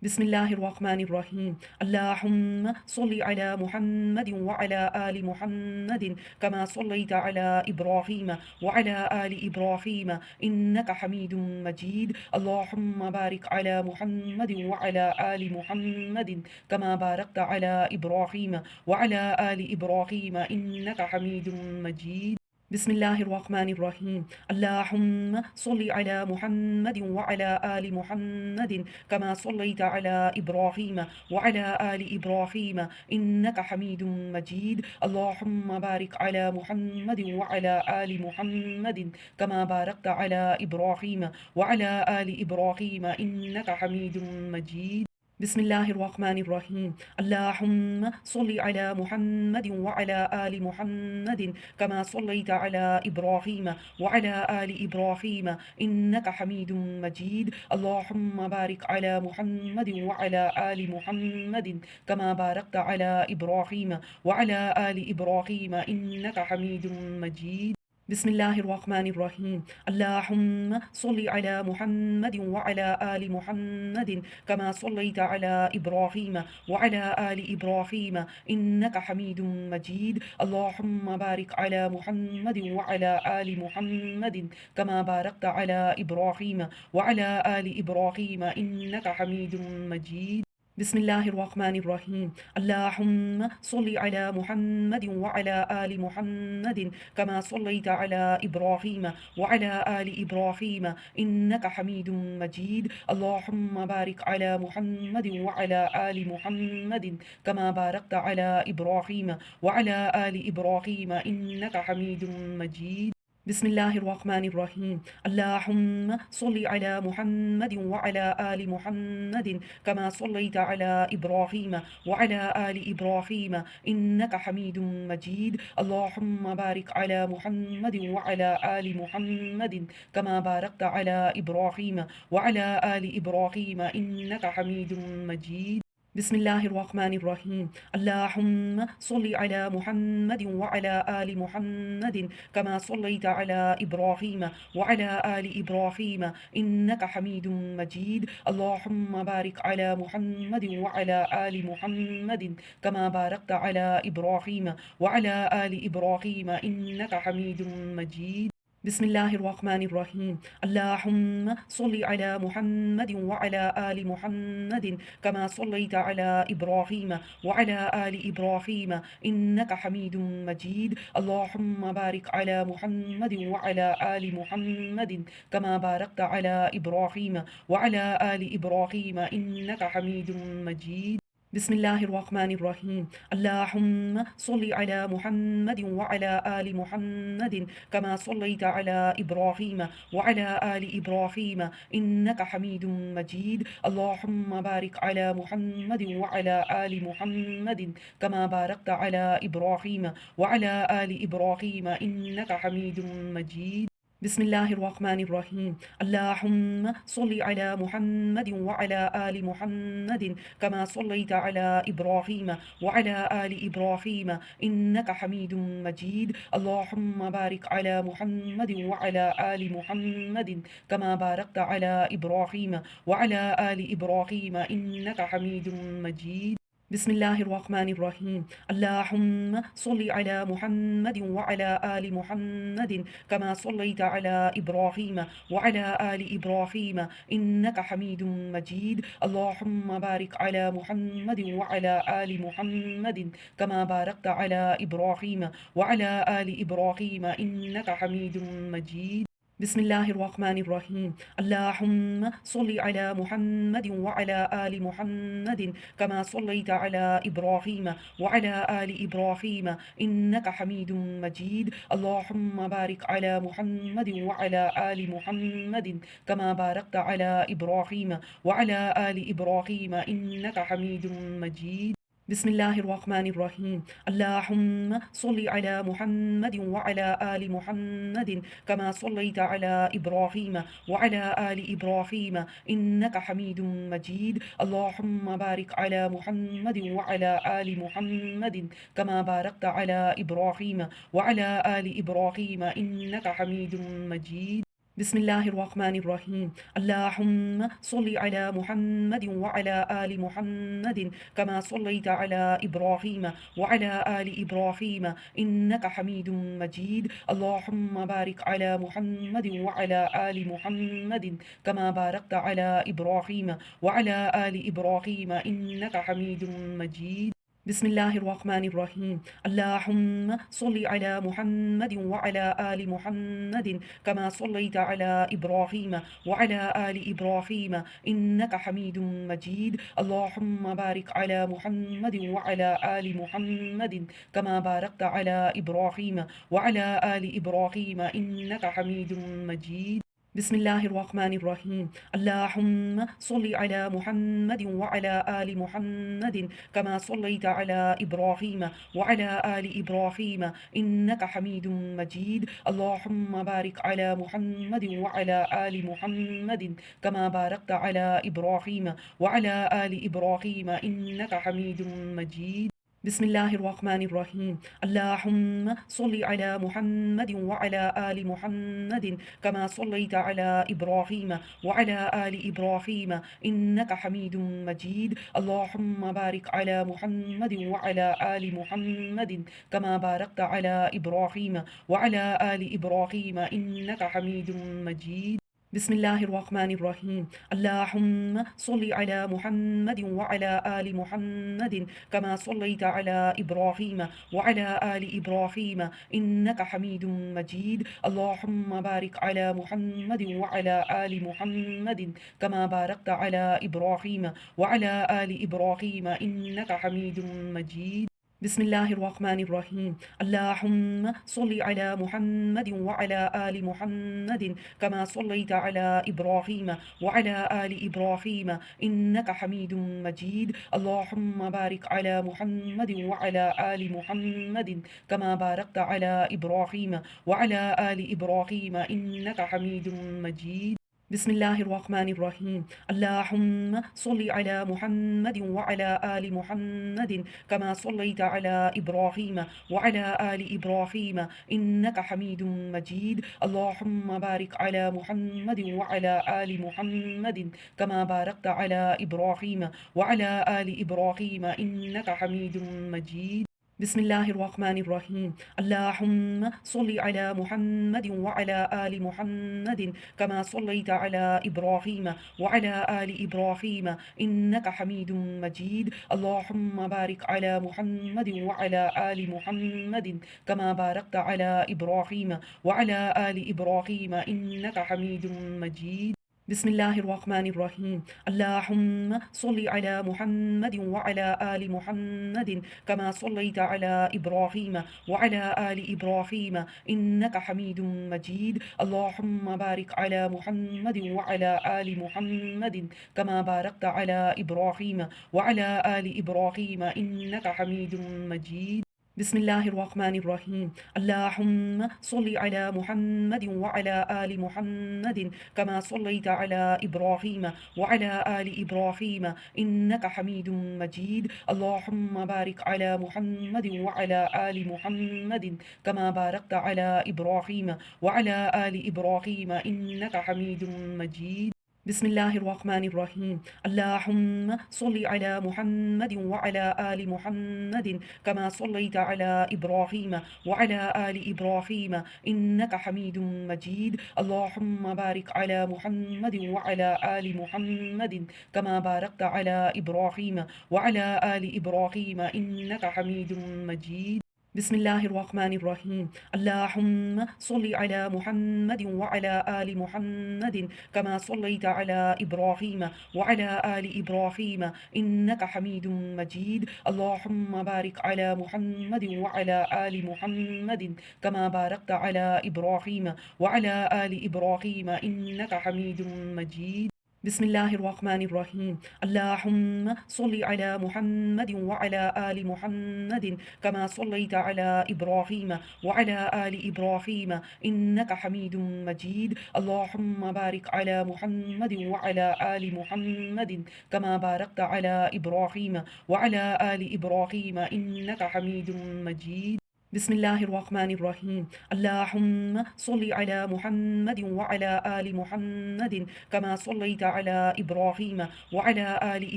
بسم الله الرحمن الرحيم. اللهم صل على محمد وعلى آل محمد كما صليت على إبراهيم وعلى آل إبراهيم إنك حميد مجيد. اللهم بارك على محمد وعلى آل محمد كما باركت على إبراهيم وعلى آل إبراهيم إنك حميد مجيد. بسم الله الرحمن الرحيم. اللهم صل على محمد وعلى آل محمد كما صليت على إبراهيم وعلى آل إبراهيم إنك حميد مجيد. اللهم بارك على محمد وعلى آل محمد كما باركت على إبراهيم وعلى آل إبراهيم إنك حميد مجيد. بسم الله الرحمن الرحيم. اللهم صل على محمد وعلى آل محمد كما صليت على إبراهيم وعلى آل إبراهيم إنك حميد مجيد. اللهم بارك على محمد وعلى آل محمد كما باركت على إبراهيم وعلى آل إبراهيم إنك حميد مجيد. بسم الله الرحمن الرحيم. اللهم صل على محمد وعلى آل محمد كما صليت على إبراهيم وعلى آل إبراهيم إنك حميد مجيد. اللهم بارك على محمد وعلى آل محمد كما باركت على إبراهيم وعلى آل إبراهيم إنك حميد مجيد. بسم الله الرحمن الرحيم. اللهم صل على محمد وعلى آل محمد كما صليت على إبراهيم وعلى آل إبراهيم إنك حميد مجيد. اللهم بارك على محمد وعلى آل محمد كما باركت على إبراهيم وعلى آل إبراهيم إنك حميد مجيد. بسم الله الرحمن الرحيم. اللهم صل على محمد وعلى آل محمد كما صليت على إبراهيم وعلى آل إبراهيم إنك حميد مجيد. اللهم بارك على محمد وعلى آل محمد كما باركت على إبراهيم وعلى آل إبراهيم إنك حميد مجيد. بسم الله الرحمن الرحيم. اللهم صل على محمد وعلى آل محمد كما صليت على إبراهيم وعلى آل إبراهيم إنك حميد مجيد. اللهم بارك على محمد وعلى آل محمد كما باركت على إبراهيم وعلى آل إبراهيم إنك حميد مجيد. بسم الله الرحمن الرحيم. اللهم صل على محمد وعلى آل محمد كما صليت على إبراهيم وعلى آل إبراهيم إنك حميد مجيد. اللهم بارك على محمد وعلى آل محمد كما باركت على إبراهيم وعلى آل إبراهيم إنك حميد مجيد. بسم الله الرحمن الرحيم. اللهم صل على محمد وعلى آل محمد كما صليت على إبراهيم وعلى آل إبراهيم إنك حميد مجيد. اللهم بارك على محمد وعلى آل محمد كما باركت على إبراهيم وعلى آل إبراهيم إنك حميد مجيد. بسم الله الرحمن الرحيم. اللهم صل على محمد وعلى آل محمد كما صليت على إبراهيم وعلى آل إبراهيم إنك حميد مجيد. اللهم بارك على محمد وعلى آل محمد كما باركت على إبراهيم وعلى آل إبراهيم إنك حميد مجيد. بسم الله الرحمن الرحيم. اللهم صل على محمد وعلى آل محمد كما صليت على إبراهيم وعلى آل إبراهيم إنك حميد مجيد. اللهم بارك على محمد وعلى آل محمد كما باركت على إبراهيم وعلى آل إبراهيم إنك حميد مجيد. بسم الله الرحمن الرحيم. اللهم صل على محمد وعلى آل محمد كما صليت على إبراهيم وعلى آل إبراهيم إنك حميد مجيد. اللهم بارك على محمد وعلى آل محمد كما باركت على إبراهيم وعلى آل إبراهيم إنك حميد مجيد. بسم الله الرحمن الرحيم. اللهم صل على محمد وعلى آل محمد كما صليت على إبراهيم وعلى آل إبراهيم إنك حميد مجيد. اللهم بارك على محمد وعلى آل محمد كما باركت على إبراهيم وعلى آل إبراهيم إنك حميد مجيد. بسم الله الرحمن الرحيم اللهم صل على محمد وعلى آل محمد كما صليت على إبراهيم وعلى آل إبراهيم إنك حميد مجيد اللهم بارك على محمد وعلى آل محمد كما باركت على إبراهيم وعلى آل إبراهيم إنك حميد مجيد بسم الله الرحمن الرحيم اللهم صل على محمد وعلى آل محمد كما صليت على إبراهيم وعلى آل إبراهيم إنك حميد مجيد اللهم بارك على محمد وعلى آل محمد كما باركت على إبراهيم وعلى آل إبراهيم إنك حميد مجيد بسم الله الرحمن الرحيم اللهم صل على محمد وعلى آل محمد كما صليت على إبراهيم وعلى آل إبراهيم إنك حميد مجيد اللهم بارك على محمد وعلى آل محمد كما باركت على إبراهيم وعلى آل إبراهيم إنك حميد مجيد بسم الله الرحمن الرحيم اللهم صل على محمد وعلى آل محمد كما صليت على إبراهيم وعلى آل إبراهيم إنك حميد مجيد اللهم بارك على محمد وعلى آل محمد كما باركت على إبراهيم وعلى آل إبراهيم إنك حميد مجيد بسم الله الرحمن الرحيم اللهم صل على محمد وعلى آل محمد كما صليت على إبراهيم وعلى آل إبراهيم إنك حميد مجيد اللهم بارك على محمد وعلى آل محمد كما باركت على إبراهيم وعلى آل إبراهيم إنك حميد مجيد بسم الله الرحمن الرحيم اللهم صل على محمد وعلى آل محمد كما صليت على إبراهيم وعلى آل إبراهيم إنك حميد مجيد اللهم بارك على محمد وعلى آل محمد كما باركت على إبراهيم وعلى آل إبراهيم إنك حميد مجيد بسم الله الرحمن الرحيم اللهم صل على محمد وعلى آل محمد كما صليت على إبراهيم وعلى آل إبراهيم إنك حميد مجيد اللهم بارك على محمد وعلى آل محمد كما باركت على إبراهيم وعلى آل إبراهيم إنك حميد مجيد بسم الله الرحمن الرحيم اللهم صل على محمد وعلى آل محمد كما صليت على إبراهيم وعلى آل إبراهيم إنك حميد مجيد اللهم بارك على محمد وعلى آل محمد كما باركت على إبراهيم وعلى آل إبراهيم إنك حميد مجيد بسم الله الرحمن الرحيم اللهم صل على محمد وعلى آل محمد كما صليت على إبراهيم وعلى آل إبراهيم إنك حميد مجيد اللهم بارك على محمد وعلى آل محمد كما باركت على إبراهيم وعلى آل إبراهيم إنك حميد مجيد بسم الله الرحمن الرحيم اللهم صل على محمد وعلى آل محمد كما صليت على إبراهيم وعلى آل إبراهيم إنك حميد مجيد اللهم بارك على محمد وعلى آل محمد كما باركت على إبراهيم وعلى آل إبراهيم إنك حميد مجيد بسم الله الرحمن الرحيم اللهم صل على محمد وعلى آل محمد كما صليت على إبراهيم وعلى آل إبراهيم إنك حميد مجيد اللهم بارك على محمد وعلى آل محمد كما باركت على إبراهيم وعلى آل إبراهيم إنك حميد مجيد بسم الله الرحمن الرحيم اللهم صل على محمد وعلى آل محمد كما صليت على إبراهيم وعلى آل إبراهيم إنك حميد مجيد اللهم بارك على محمد وعلى آل محمد كما باركت على إبراهيم وعلى آل إبراهيم إنك حميد مجيد بسم الله الرحمن الرحيم اللهم صل على محمد وعلى آل محمد كما صليت على إبراهيم وعلى آل إبراهيم إنك حميد مجيد اللهم بارك على محمد وعلى آل محمد كما باركت على إبراهيم وعلى آل إبراهيم إنك حميد مجيد بسم الله الرحمن الرحيم اللهم صل على محمد وعلى آل محمد كما صليت على إبراهيم وعلى آل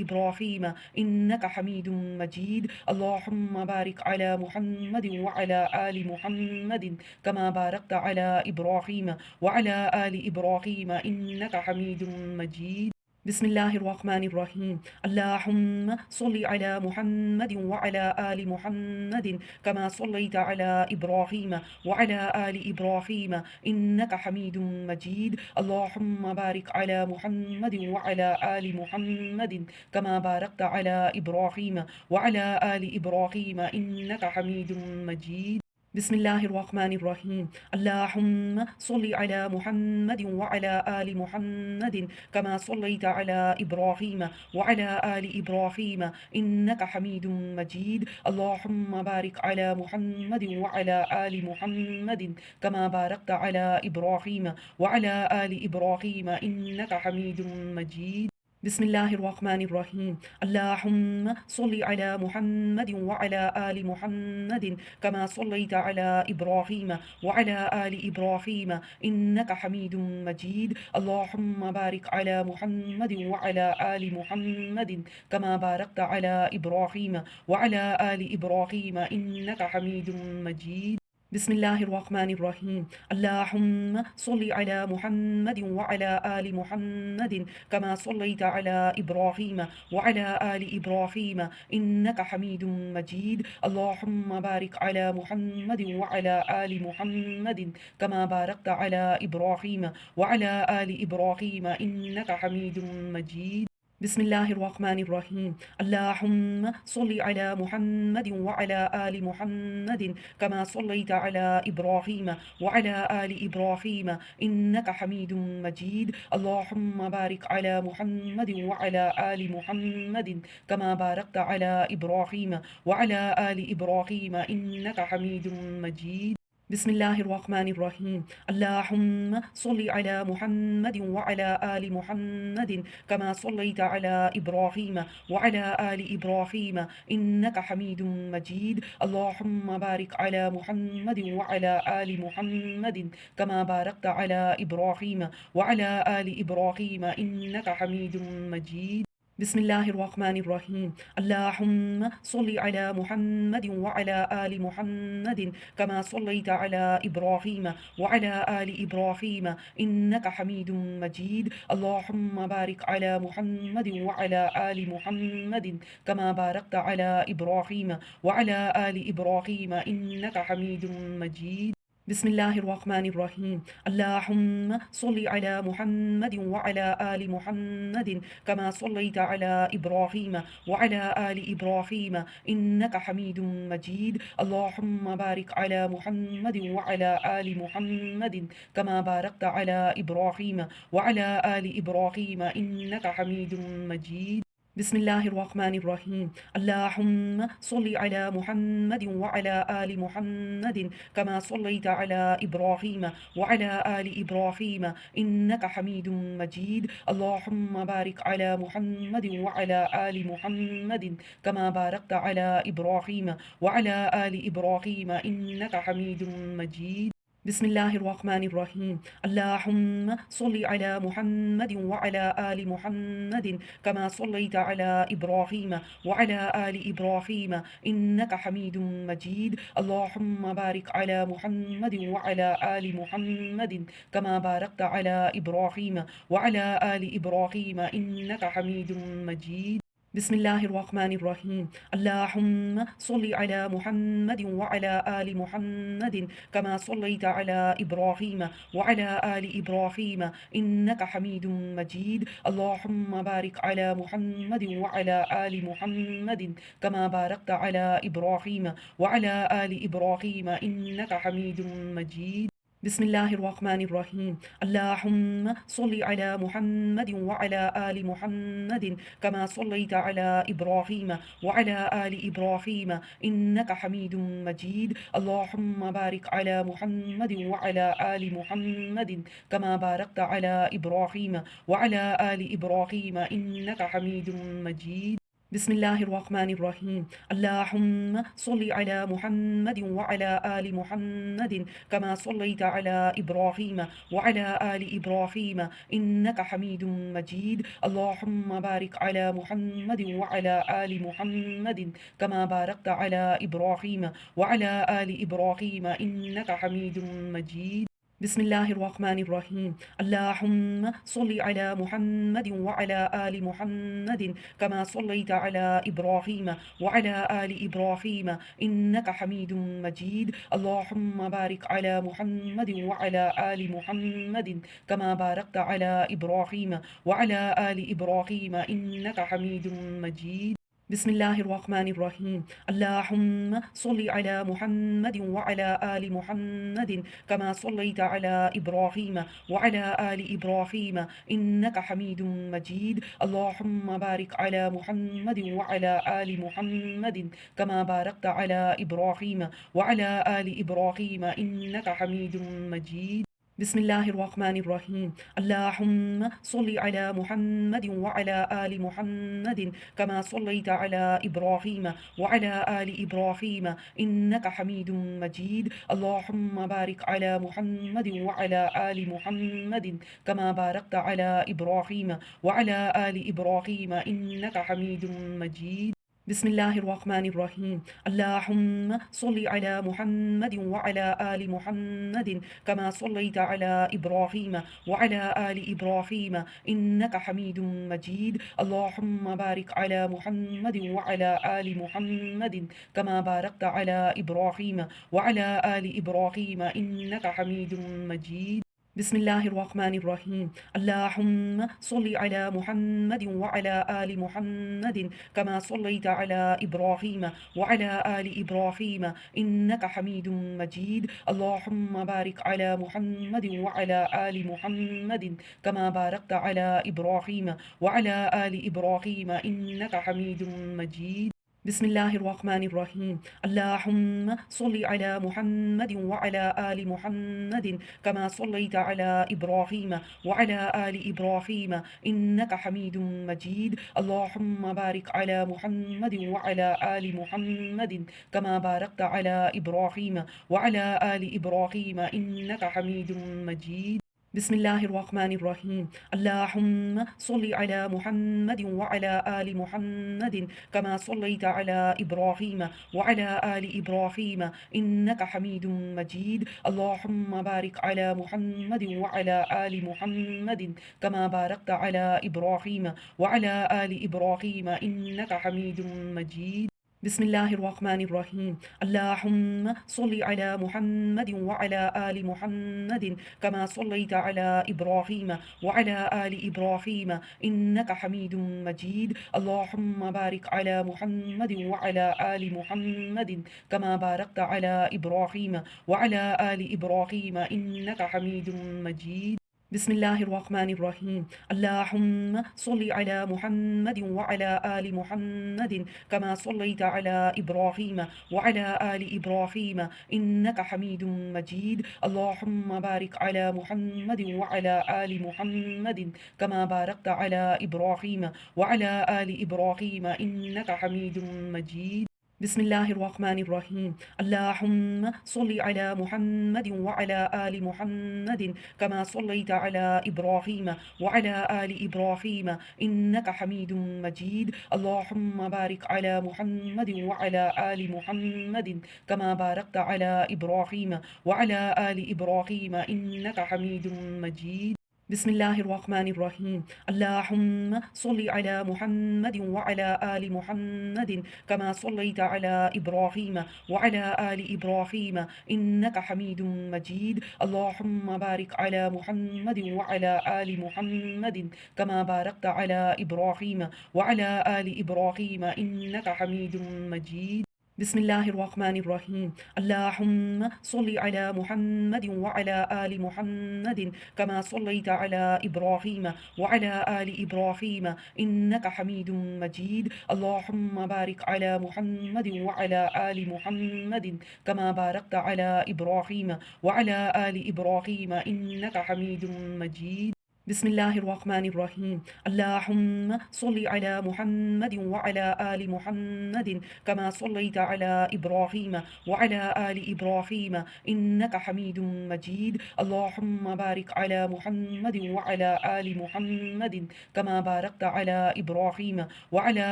إبراهيم إنك حميد مجيد اللهم بارك على محمد وعلى آل محمد كما باركت على إبراهيم وعلى آل إبراهيم إنك حميد مجيد بسم الله الرحمن الرحيم اللهم صل على محمد وعلى آل محمد كما صليت على إبراهيم وعلى آل إبراهيم إنك حميد مجيد اللهم بارك على محمد وعلى آل محمد كما باركت على إبراهيم وعلى آل إبراهيم إنك حميد مجيد بسم الله الرحمن الرحيم اللهم صل على محمد وعلى آل محمد كما صليت على إبراهيم وعلى آل إبراهيم إنك حميد مجيد اللهم بارك على محمد وعلى آل محمد كما باركت على إبراهيم وعلى آل إبراهيم إنك حميد مجيد بسم الله الرحمن الرحيم اللهم صل على محمد وعلى آل محمد كما صليت على إبراهيم وعلى آل إبراهيم إنك حميد مجيد اللهم بارك على محمد وعلى آل محمد كما باركت على إبراهيم وعلى آل إبراهيم إنك حميد مجيد بسم الله الرحمن الرحيم اللهم صل على محمد وعلى آل محمد كما صليت على إبراهيم وعلى آل إبراهيم إنك حميد مجيد اللهم بارك على محمد وعلى آل محمد كما باركت على إبراهيم وعلى آل إبراهيم إنك حميد مجيد بسم الله الرحمن الرحيم اللهم صل على محمد وعلى آل محمد كما صليت على إبراهيم وعلى آل إبراهيم إنك حميد مجيد اللهم بارك على محمد وعلى آل محمد كما باركت على إبراهيم وعلى آل إبراهيم إنك حميد مجيد بسم الله الرحمن الرحيم اللهم صل على محمد وعلى آل محمد كما صليت على إبراهيم وعلى آل إبراهيم إنك حميد مجيد اللهم بارك على محمد وعلى آل محمد كما باركت على إبراهيم وعلى آل إبراهيم إنك حميد مجيد بسم الله الرحمن الرحيم اللهم صل على محمد وعلى آل محمد كما صليت على إبراهيم وعلى آل إبراهيم إنك حميد مجيد اللهم بارك على محمد وعلى آل محمد كما باركت على إبراهيم وعلى آل إبراهيم إنك حميد مجيد بسم الله الرحمن الرحيم اللهم صل على محمد وعلى آل محمد كما صليت على إبراهيم وعلى آل إبراهيم إنك حميد مجيد اللهم بارك على محمد وعلى آل محمد كما باركت على إبراهيم وعلى آل إبراهيم إنك حميد مجيد بسم الله الرحمن الرحيم اللهم صل على محمد وعلى آل محمد كما صليت على إبراهيم وعلى آل إبراهيم إنك حميد مجيد اللهم بارك على محمد وعلى آل محمد كما باركت على إبراهيم وعلى آل إبراهيم إنك حميد مجيد بسم الله الرحمن الرحيم اللهم صل على محمد وعلى آل محمد كما صليت على إبراهيم وعلى آل إبراهيم إنك حميد مجيد اللهم بارك على محمد وعلى آل محمد كما باركت على إبراهيم وعلى آل إبراهيم إنك حميد مجيد بسم الله الرحمن الرحيم اللهم صل على محمد وعلى آل محمد كما صليت على إبراهيم وعلى آل إبراهيم إنك حميد مجيد اللهم بارك على محمد وعلى آل محمد كما باركت على إبراهيم وعلى آل إبراهيم إنك حميد مجيد بسم الله الرحمن الرحيم اللهم صل على محمد وعلى آل محمد كما صليت على إبراهيم وعلى آل إبراهيم إنك حميد مجيد اللهم بارك على محمد وعلى آل محمد كما باركت على إبراهيم وعلى آل إبراهيم إنك حميد مجيد بسم الله الرحمن الرحيم اللهم صل على محمد وعلى آل محمد كما صليت على إبراهيم وعلى آل إبراهيم إنك حميد مجيد اللهم بارك على محمد وعلى آل محمد كما باركت على إبراهيم وعلى آل إبراهيم إنك حميد مجيد بسم الله الرحمن الرحيم اللهم صل على محمد وعلى آل محمد كما صليت على إبراهيم وعلى آل إبراهيم إنك حميد مجيد اللهم بارك على محمد وعلى آل محمد كما باركت على إبراهيم وعلى آل إبراهيم إنك حميد مجيد بسم الله الرحمن الرحيم اللهم صل على محمد وعلى آل محمد كما صليت على إبراهيم وعلى آل إبراهيم إنك حميد مجيد اللهم بارك على محمد وعلى آل محمد كما باركت على إبراهيم وعلى آل إبراهيم إنك حميد مجيد بسم الله الرحمن الرحيم اللهم صل على محمد وعلى آل محمد كما صليت على إبراهيم وعلى آل إبراهيم إنك حميد مجيد اللهم بارك على محمد وعلى آل محمد كما باركت على إبراهيم وعلى آل إبراهيم إنك حميد مجيد بسم الله الرحمن الرحيم اللهم صل على محمد وعلى آل محمد كما صليت على إبراهيم وعلى آل إبراهيم إنك حميد مجيد اللهم بارك على محمد وعلى آل محمد كما باركت على إبراهيم وعلى آل إبراهيم إنك حميد مجيد بسم الله الرحمن الرحيم اللهم صل على محمد وعلى آل محمد كما صليت على إبراهيم وعلى آل إبراهيم إنك حميد مجيد اللهم بارك على محمد وعلى آل محمد كما باركت على إبراهيم وعلى آل إبراهيم إنك حميد مجيد بسم الله الرحمن الرحيم اللهم صل على محمد وعلى آل محمد كما صليت على إبراهيم وعلى آل إبراهيم إنك حميد مجيد اللهم بارك على محمد وعلى آل محمد كما باركت على إبراهيم وعلى آل إبراهيم إنك حميد مجيد بسم الله الرحمن الرحيم اللهم صل على محمد وعلى آل محمد كما صليت على إبراهيم وعلى آل إبراهيم إنك حميد مجيد اللهم بارك على محمد وعلى آل محمد كما باركت على إبراهيم وعلى آل إبراهيم إنك حميد مجيد بسم الله الرحمن الرحيم اللهم صل على محمد وعلى آل محمد كما صليت على إبراهيم وعلى آل إبراهيم إنك حميد مجيد اللهم بارك على محمد وعلى آل محمد كما باركت على إبراهيم وعلى آل إبراهيم إنك حميد مجيد بسم الله الرحمن الرحيم اللهم صل على محمد وعلى آل محمد كما صليت على إبراهيم وعلى آل إبراهيم إنك حميد مجيد اللهم بارك على محمد وعلى آل محمد كما باركت على إبراهيم وعلى آل إبراهيم إنك حميد مجيد بسم الله الرحمن الرحيم اللهم صل على محمد وعلى آل محمد كما صليت على إبراهيم وعلى آل إبراهيم إنك حميد مجيد اللهم بارك على محمد وعلى آل محمد كما باركت على إبراهيم وعلى آل إبراهيم إنك حميد مجيد بسم الله الرحمن الرحيم اللهم صل على محمد وعلى آل محمد كما صليت على إبراهيم وعلى آل إبراهيم إنك حميد مجيد اللهم بارك على محمد وعلى آل محمد كما باركت على إبراهيم وعلى آل إبراهيم إنك حميد مجيد بسم الله الرحمن الرحيم اللهم صل على محمد وعلى آل محمد كما صليت على إبراهيم وعلى آل إبراهيم إنك حميد مجيد اللهم بارك على محمد وعلى آل محمد كما باركت على إبراهيم وعلى آل إبراهيم إنك حميد مجيد بسم الله الرحمن الرحيم اللهم صل على محمد وعلى آل محمد كما صليت على إبراهيم وعلى آل إبراهيم إنك حميد مجيد اللهم بارك على محمد وعلى آل محمد كما باركت على إبراهيم وعلى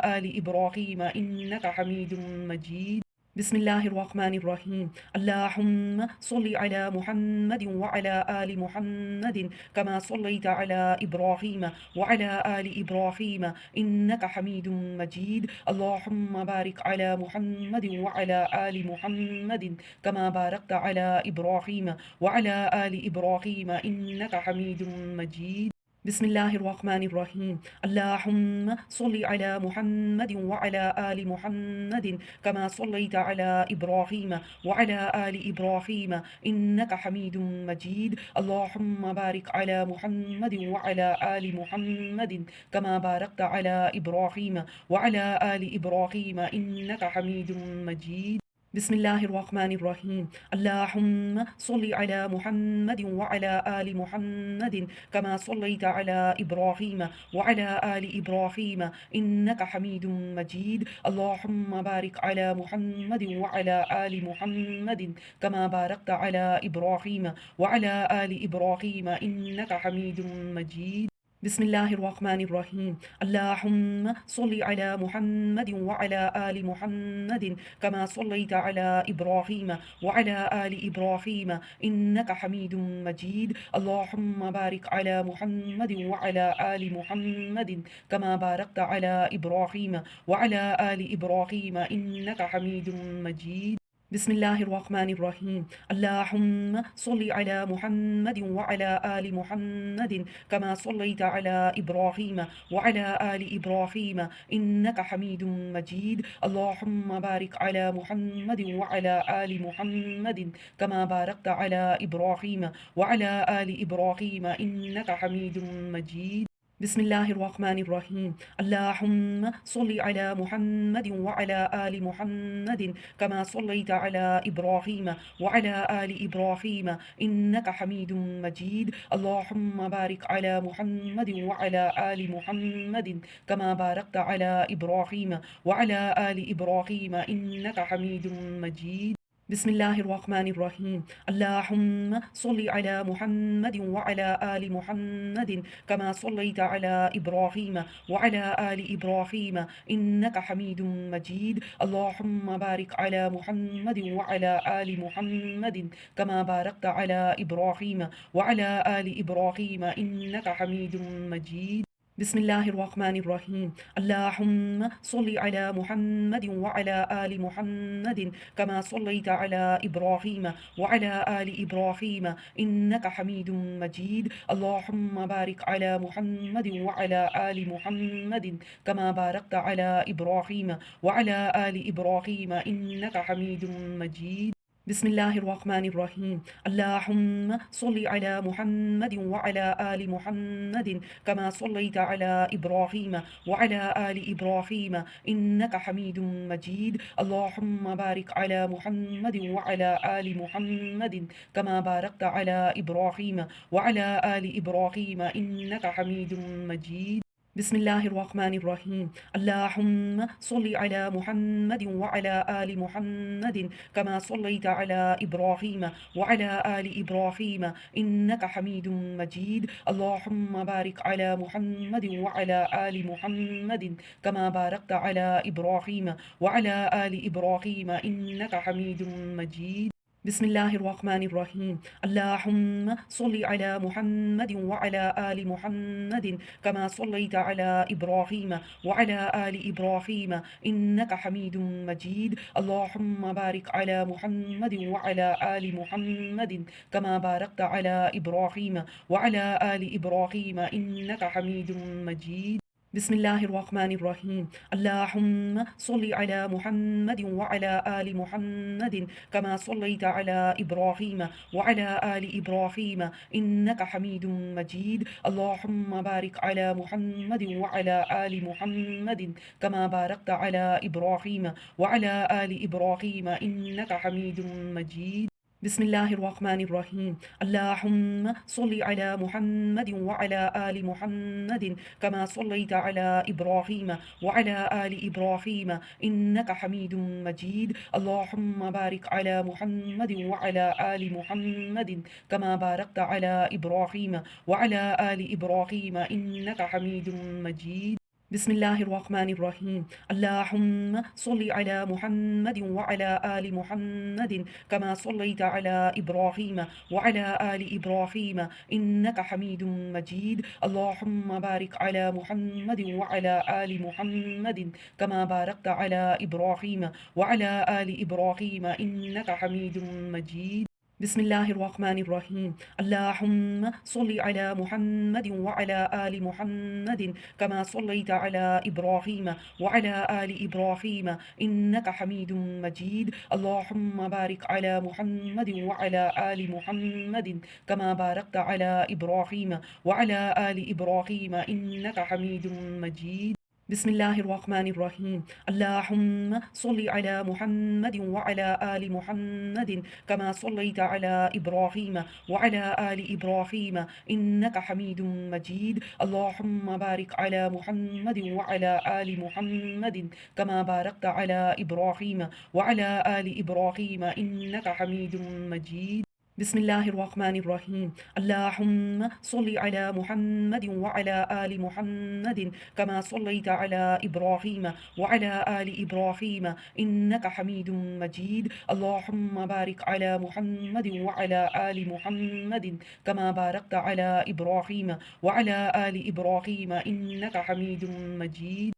آل إبراهيم إنك حميد مجيد بسم الله الرحمن الرحيم اللهم صل على محمد وعلى آل محمد كما صليت على إبراهيم وعلى آل إبراهيم إنك حميد مجيد اللهم بارك على محمد وعلى آل محمد كما باركت على إبراهيم وعلى آل إبراهيم إنك حميد مجيد بسم الله الرحمن الرحيم اللهم صل على محمد وعلى آل محمد كما صليت على إبراهيم وعلى آل إبراهيم إنك حميد مجيد اللهم بارك على محمد وعلى آل محمد كما باركت على إبراهيم وعلى آل إبراهيم إنك حميد مجيد بسم الله الرحمن الرحيم اللهم صل على محمد وعلى آل محمد كما صليت على إبراهيم وعلى آل إبراهيم إنك حميد مجيد اللهم بارك على محمد وعلى آل محمد كما باركت على إبراهيم وعلى آل إبراهيم إنك حميد مجيد بسم الله الرحمن الرحيم اللهم صل على محمد وعلى آل محمد كما صليت على إبراهيم وعلى آل إبراهيم إنك حميد مجيد اللهم بارك على محمد وعلى آل محمد كما باركت على إبراهيم وعلى آل إبراهيم إنك حميد مجيد بسم الله الرحمن الرحيم اللهم صل على محمد وعلى آل محمد كما صليت على إبراهيم وعلى آل إبراهيم إنك حميد مجيد اللهم بارك على محمد وعلى آل محمد كما باركت على إبراهيم وعلى آل إبراهيم إنك حميد مجيد بسم الله الرحمن الرحيم اللهم صل على محمد وعلى آل محمد كما صليت على إبراهيم وعلى آل إبراهيم إنك حميد مجيد اللهم بارك على محمد وعلى آل محمد كما باركت على إبراهيم وعلى آل إبراهيم إنك حميد مجيد بسم الله الرحمن الرحيم اللهم صل على محمد وعلى آل محمد كما صليت على إبراهيم وعلى آل إبراهيم إنك حميد مجيد اللهم بارك على محمد وعلى آل محمد كما باركت على إبراهيم وعلى آل إبراهيم إنك حميد مجيد بسم الله الرحمن الرحيم اللهم صل على محمد وعلى آل محمد كما صليت على إبراهيم وعلى آل إبراهيم إنك حميد مجيد اللهم بارك على محمد وعلى آل محمد كما باركت على إبراهيم وعلى آل إبراهيم إنك حميد مجيد بسم الله الرحمن الرحيم اللهم صل على محمد وعلى آل محمد كما صليت على إبراهيم وعلى آل إبراهيم إنك حميد مجيد اللهم بارك على محمد وعلى آل محمد كما باركت على إبراهيم وعلى آل إبراهيم إنك حميد مجيد بسم الله الرحمن الرحيم اللهم صل على محمد وعلى آل محمد كما صليت على إبراهيم وعلى آل إبراهيم إنك حميد مجيد اللهم بارك على محمد وعلى آل محمد كما باركت على إبراهيم وعلى آل إبراهيم إنك حميد مجيد بسم الله الرحمن الرحيم اللهم صل على محمد وعلى آل محمد كما صليت على إبراهيم وعلى آل إبراهيم إنك حميد مجيد اللهم بارك على محمد وعلى آل محمد كما باركت على إبراهيم وعلى آل إبراهيم إنك حميد مجيد بسم الله الرحمن الرحيم اللهم صل على محمد وعلى آل محمد كما صليت على إبراهيم وعلى آل إبراهيم إنك حميد مجيد اللهم بارك على محمد وعلى آل محمد كما باركت على إبراهيم وعلى آل إبراهيم إنك حميد مجيد بسم الله الرحمن الرحيم اللهم صل على محمد وعلى آل محمد كما صليت على إبراهيم وعلى آل إبراهيم إنك حميد مجيد اللهم بارك على محمد وعلى آل محمد كما باركت على إبراهيم وعلى آل إبراهيم إنك حميد مجيد بسم الله الرحمن الرحيم اللهم صل على محمد وعلى آل محمد كما صليت على إبراهيم وعلى آل إبراهيم إنك حميد مجيد اللهم بارك على محمد وعلى آل محمد كما باركت على إبراهيم وعلى آل إبراهيم إنك حميد مجيد بسم الله الرحمن الرحيم اللهم صل على محمد وعلى آل محمد كما صليت على إبراهيم وعلى آل إبراهيم إنك حميد مجيد اللهم بارك على محمد وعلى آل محمد كما باركت على إبراهيم وعلى آل إبراهيم إنك حميد مجيد بسم الله الرحمن الرحيم اللهم صل على محمد وعلى آل محمد كما صليت على إبراهيم وعلى آل إبراهيم إنك حميد مجيد اللهم بارك على محمد وعلى آل محمد كما باركت على إبراهيم وعلى آل إبراهيم إنك حميد مجيد بسم الله الرحمن الرحيم اللهم صل على محمد وعلى آل محمد كما صليت على إبراهيم وعلى آل إبراهيم إنك حميد مجيد اللهم بارك على محمد وعلى آل محمد كما باركت على إبراهيم وعلى آل إبراهيم إنك حميد مجيد